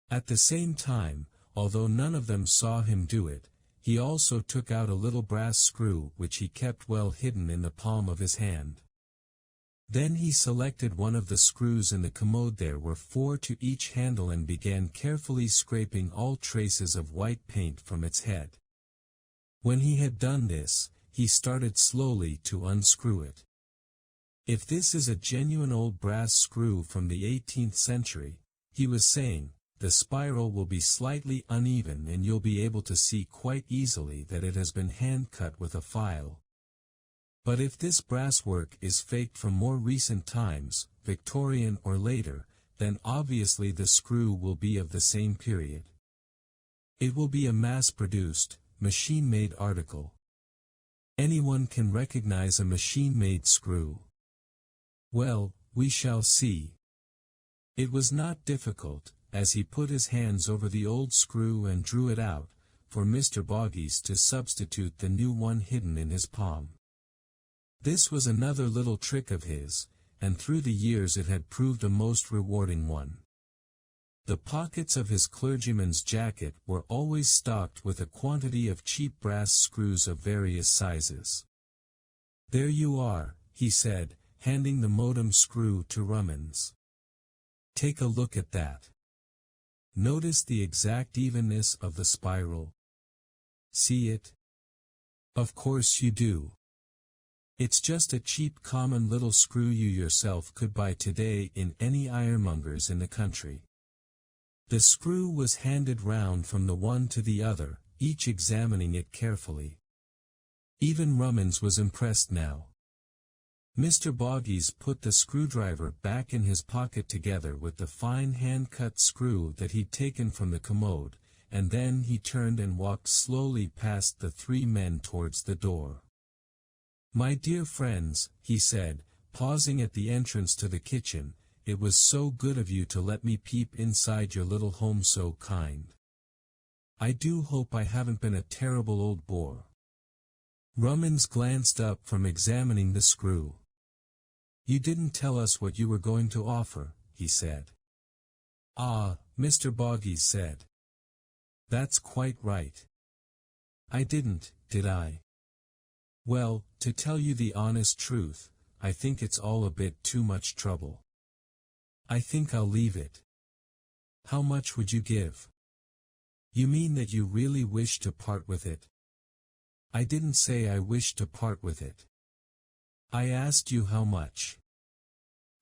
At the same time, although none of them saw him do it, he also took out a little brass screw which he kept well hidden in the palm of his hand. Then he selected one of the screws in the commode. There were 4 to each handle and began carefully scraping all traces of white paint from its head. When he had done this, he started slowly to unscrew it. If this is a genuine old brass screw from the 18th century, he was saying, the spiral will be slightly uneven and you'll be able to see quite easily that it has been hand-cut with a file. But if this brass work is faked from more recent times, Victorian or later, then obviously the screw will be of the same period. It will be a mass-produced, machine-made article. Anyone can recognize a machine-made screw. Well, we shall see. It was not difficult, as he put his hands over the old screw and drew it out, for Mr. Boggies to substitute the new one hidden in his palm. This was another little trick of his, and through the years it had proved a most rewarding one. The pockets of his clergyman's jacket were always stocked with a quantity of cheap brass screws of various sizes. There you are, he said, handing the modem screw to Rummins. Take a look at that. Notice the exact evenness of the spiral. See it? Of course you do. It's just a cheap common little screw you yourself could buy today in any ironmonger's in the country. The screw was handed round from the one to the other, each examining it carefully. Even Rummins was impressed now. Mr. Boggies put the screwdriver back in his pocket together with the fine hand-cut screw that he'd taken from the commode, and then he turned and walked slowly past the 3 men towards the door. My dear friends, he said, pausing at the entrance to the kitchen, it was so good of you to let me peep inside your little home, so kind. I do hope I haven't been a terrible old bore. Rummins glanced up from examining the screw. You didn't tell us what you were going to offer, he said. Ah, Mr. Boggies said. That's quite right. I didn't, did I? Well, to tell you the honest truth, I think it's all a bit too much trouble. I think I'll leave it. How much would you give? You mean that you really wish to part with it? I didn't say I wished to part with it. I asked you how much.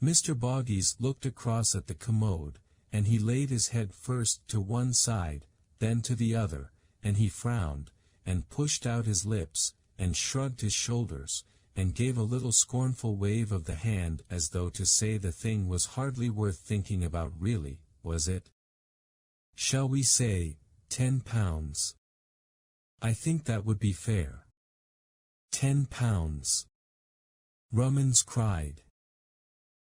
Mr. Boggies looked across at the commode, and he laid his head first to one side, then to the other, and he frowned, and pushed out his lips, and shrugged his shoulders, and gave a little scornful wave of the hand as though to say the thing was hardly worth thinking about really, was it? Shall we say, £10? I think that would be fair. £10. Rummins cried.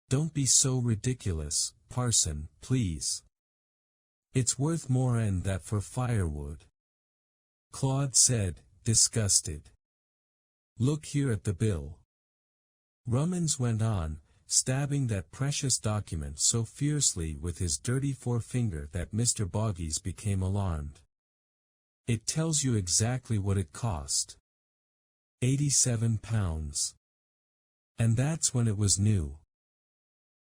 Don't be so ridiculous, Parson, please. It's worth more'n that for firewood. Claude said, disgusted. Look here at the bill. Rummins went on, stabbing that precious document so fiercely with his dirty forefinger that Mr. Boggies became alarmed. It tells you exactly what it cost. £87. And that's when it was new.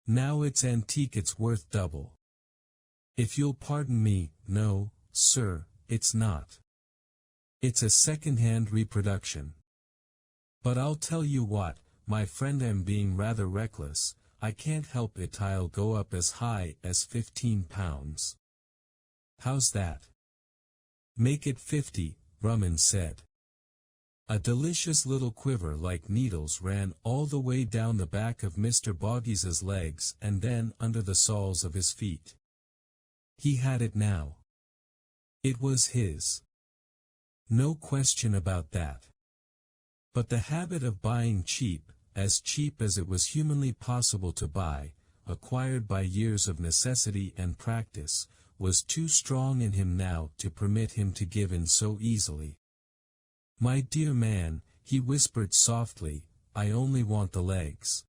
Now it's antique, it's worth double. If you'll pardon me, no, sir, it's not. It's a second-hand reproduction. But I'll tell you what, my friend, I'm being rather reckless, I can't help it, I'll go up as high as £15. How's that? Make it 50, Rummins said. A delicious little quiver like needles ran all the way down the back of Mr. Boggies's legs and then under the soles of his feet. He had it now. It was his. No question about that. But the habit of buying cheap as it was humanly possible to buy, acquired by years of necessity and practice, was too strong in him now to permit him to give in so easily. My dear man, he whispered softly, I only want the legs.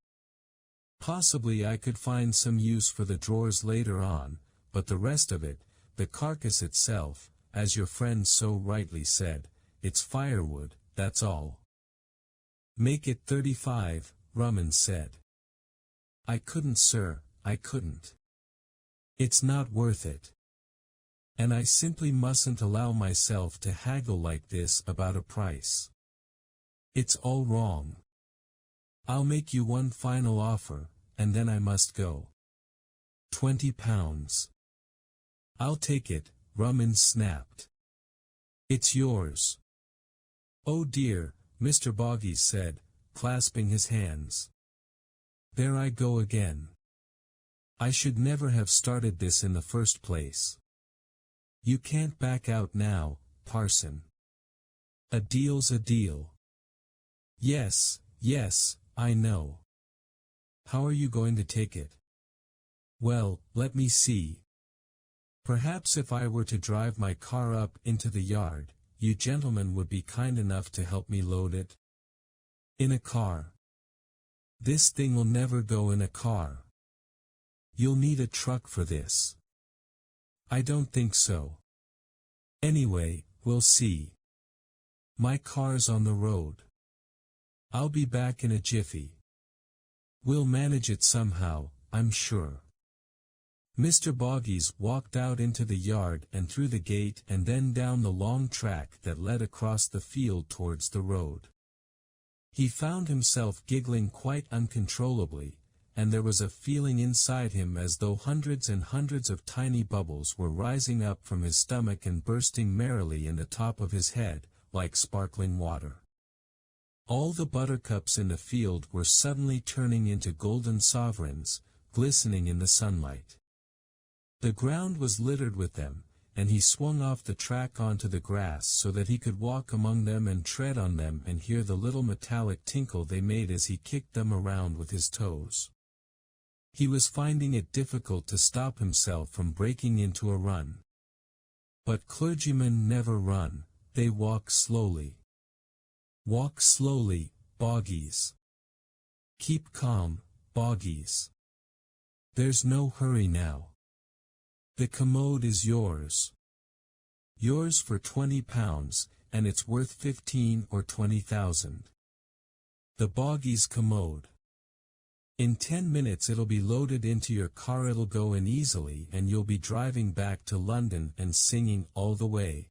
Possibly I could find some use for the drawers later on, but the rest of it, the carcass itself, as your friend so rightly said, it's firewood, that's all. Make it 35, Rummins said. I couldn't, sir, I couldn't. It's not worth it. And I simply mustn't allow myself to haggle like this about a price. It's all wrong. I'll make you one final offer, and then I must go. £20. I'll take it, Rummins snapped. It's yours. Oh dear, Mr. Boggies said, clasping his hands. There I go again. I should never have started this in the first place. You can't back out now, Parson. A deal's a deal. Yes, yes, I know. How are you going to take it? Well, let me see. Perhaps if I were to drive my car up into the yard, you gentlemen would be kind enough to help me load it? In a car. This thing will never go in a car. You'll need a truck for this. I don't think so. Anyway, we'll see. My car's on the road. I'll be back in a jiffy. We'll manage it somehow, I'm sure. Mr. Boggies walked out into the yard and through the gate and then down the long track that led across the field towards the road. He found himself giggling quite uncontrollably, and there was a feeling inside him as though hundreds and hundreds of tiny bubbles were rising up from his stomach and bursting merrily in the top of his head, like sparkling water. All the buttercups in the field were suddenly turning into golden sovereigns, glistening in the sunlight. The ground was littered with them, and he swung off the track onto the grass so that he could walk among them and tread on them and hear the little metallic tinkle they made as he kicked them around with his toes. He was finding it difficult to stop himself from breaking into a run. But clergymen never run, they walk slowly. Walk slowly, Boggies. Keep calm, Boggies. There's no hurry now. The commode is yours. Yours for £20, and it's worth 15 or 20,000. The Boggies commode. In 10 minutes it'll be loaded into your car, it'll go in easily, and you'll be driving back to London and singing all the way.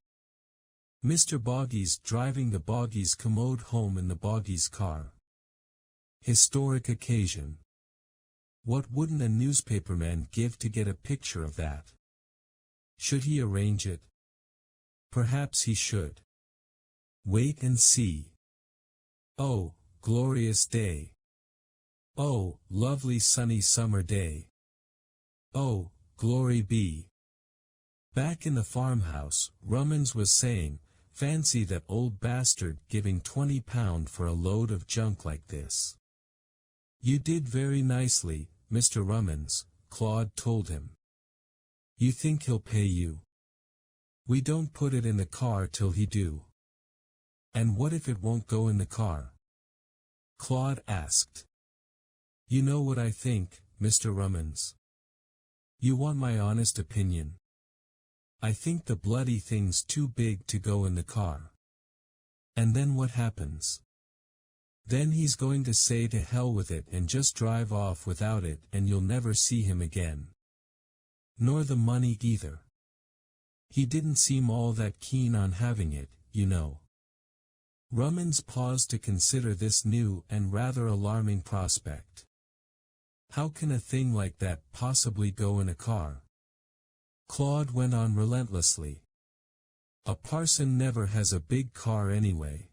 Mr. Boggies driving the Boggies commode home in the Boggies car. Historic occasion. What wouldn't a newspaperman give to get a picture of that? Should he arrange it? Perhaps he should. Wait and see. Oh, glorious day. Oh, lovely sunny summer day. Oh, glory be. Back in the farmhouse, Rummins was saying, fancy that old bastard giving £20 for a load of junk like this. You did very nicely, Mr. Rummins, Claude told him. You think he'll pay you? We don't put it in the car till he do. And what if it won't go in the car? Claude asked. You know what I think, Mr. Rummins. You want my honest opinion? I think the bloody thing's too big to go in the car. And then what happens? Then he's going to say to hell with it and just drive off without it, and you'll never see him again. Nor the money either. He didn't seem all that keen on having it, you know. Rummins paused to consider this new and rather alarming prospect. How can a thing like that possibly go in a car? Claude went on relentlessly. A parson never has a big car anyway.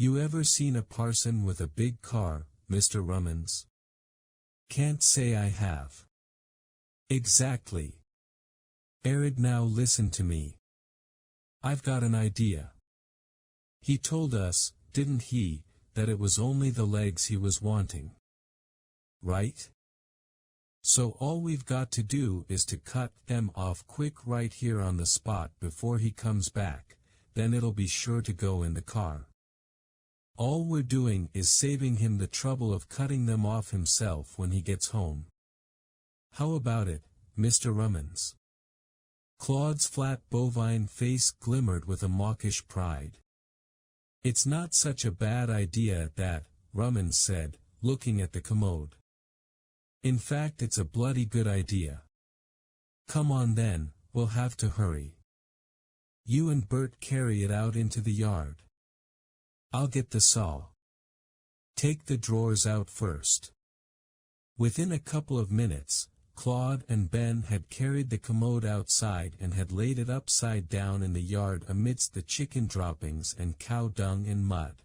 You ever seen a parson with a big car, Mr. Rummins? Can't say I have. Exactly. Arid, now listen to me. I've got an idea. He told us, didn't he, that it was only the legs he was wanting. Right? So all we've got to do is to cut them off quick right here on the spot before he comes back, then it'll be sure to go in the car. All we're doing is saving him the trouble of cutting them off himself when he gets home. How about it, Mr. Rummins? Claude's flat bovine face glimmered with a mawkish pride. It's not such a bad idea at that, Rummins said, looking at the commode. In fact, it's a bloody good idea. Come on then, we'll have to hurry. You and Bert carry it out into the yard. I'll get the saw. Take the drawers out first. Within a couple of minutes, Claude and Ben had carried the commode outside and had laid it upside down in the yard amidst the chicken droppings and cow dung and mud.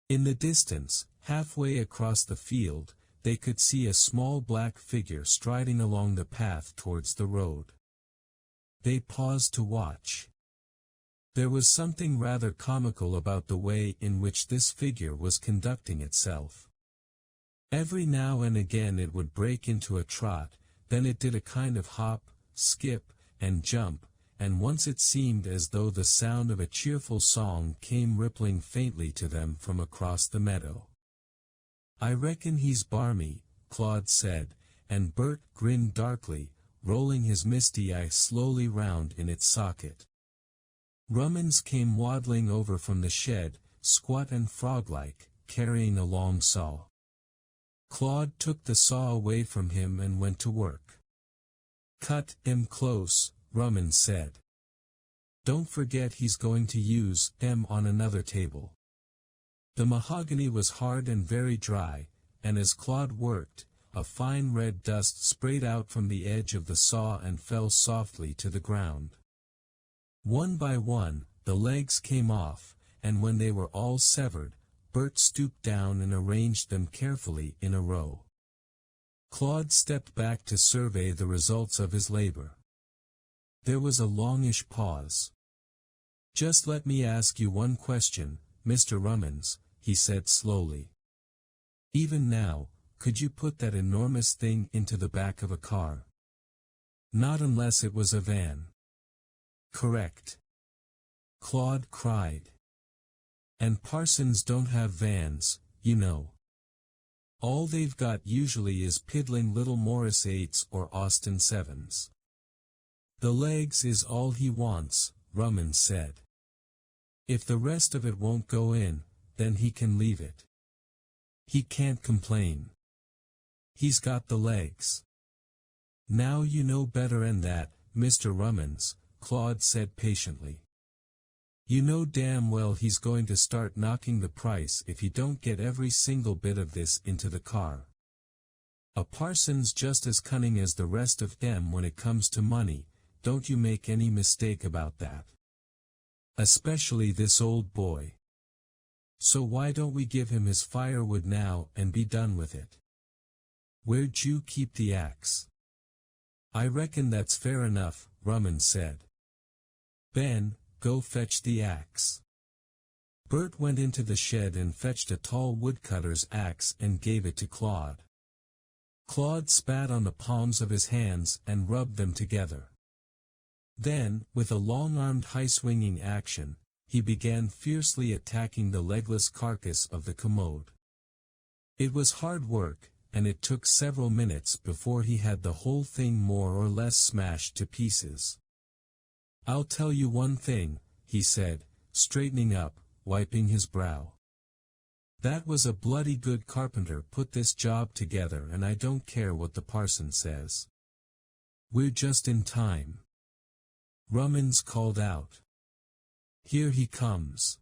In the distance, halfway across the field, they could see a small black figure striding along the path towards the road. They paused to watch. There was something rather comical about the way in which this figure was conducting itself. Every now and again it would break into a trot, then it did a kind of hop, skip, and jump, and once it seemed as though the sound of a cheerful song came rippling faintly to them from across the meadow. I reckon he's barmy, Claude said, and Bert grinned darkly, rolling his misty eye slowly round in its socket. Rummins came waddling over from the shed, squat and frog-like, carrying a long saw. Claude took the saw away from him and went to work. Cut him close, Rummins said. Don't forget he's going to use them on another table. The mahogany was hard and very dry, and as Claude worked, a fine red dust sprayed out from the edge of the saw and fell softly to the ground. One by one, the legs came off, and when they were all severed, Bert stooped down and arranged them carefully in a row. Claude stepped back to survey the results of his labor. There was a longish pause. Just let me ask you one question, Mr. Rummins, he said slowly. Even now, could you put that enormous thing into the back of a car? Not unless it was a van. Correct. Claude cried. And parsons don't have vans, you know. All they've got usually is piddling little Morris 8s or Austin 7s. The legs is all he wants, Rummins said. If the rest of it won't go in, then he can leave it. He can't complain. He's got the legs. Now you know better'n that, Mr. Rummins, Claude said patiently. You know damn well he's going to start knocking the price if you don't get every single bit of this into the car. A parson's just as cunning as the rest of them when it comes to money, don't you make any mistake about that. Especially this old boy. So why don't we give him his firewood now and be done with it? Where'd you keep the axe? I reckon that's fair enough, Rumman said. Ben, go fetch the axe. Bert went into the shed and fetched a tall woodcutter's axe and gave it to Claude. Claude spat on the palms of his hands and rubbed them together. Then, with a long-armed high-swinging action, he began fiercely attacking the legless carcass of the commode. It was hard work, and it took several minutes before he had the whole thing more or less smashed to pieces. "I'll tell you one thing," he said, straightening up, wiping his brow. "That was a bloody good carpenter put this job together, and I don't care what the parson says. We're just in time." Rummans called out. "Here he comes."